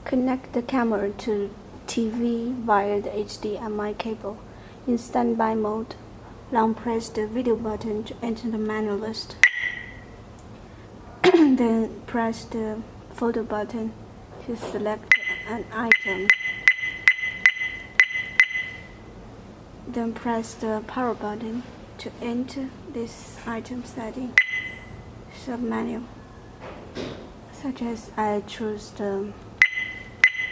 Connect the camera to TV via the HDMI cable. In standby mode, long press the video button to enter the menu list. Then press the photo button to select an item. Then press the power button to enter this item setting submenu, such as I choose the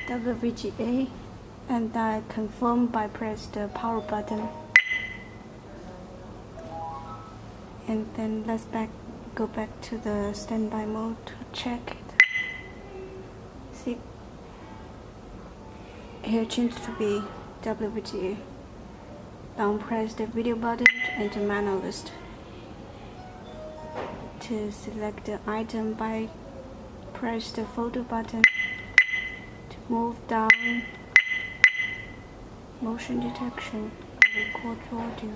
WVGA and I confirm by press the power button. And then let's go back to the standby mode to check it. See, here changed to be WVGA. Now press the video button to enter menu list. To select the item, by press the photo button. To move down, motion detection, record audio,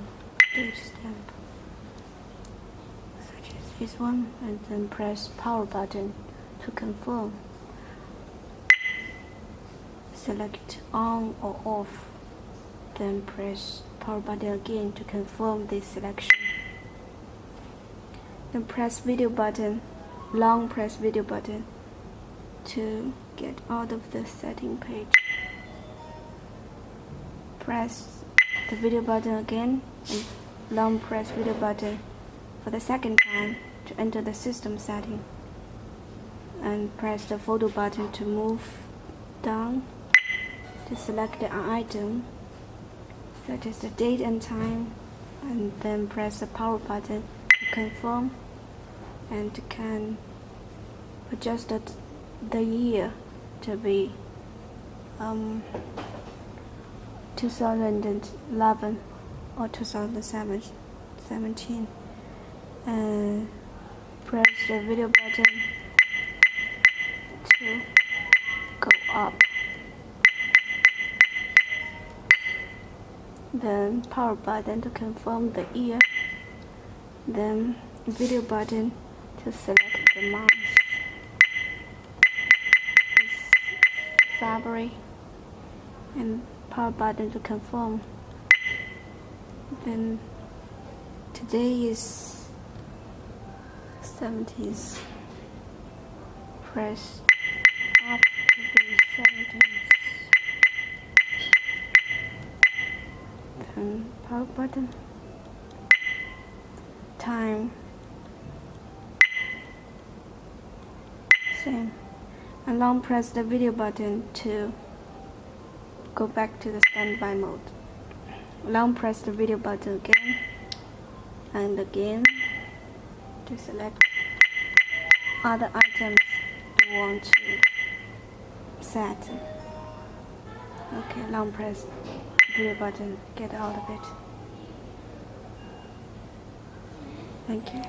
date stamp, such as this one, and then press power button to confirm. Select on or off, then press power button again to confirm this selection. Then press video button, long press video button to get out of the setting page. Press the video button again and long press video button for the second time to enter the system setting. And press the photo button to move down to select the item, such as the date and time, and then press the power button to confirm, and can adjust the year to be 2011 or 2017, and press the video button to go up. Then power button to confirm the year. Then video button to select the month. It's February. And power button to confirm. Then today is 17th. Press up to be 17th. Then power button. Time. Same. And long press the video button to go back to the standby mode. Long press the video button again and again to select other items you want to set. Okay, long press video button, get out of it. Thank you.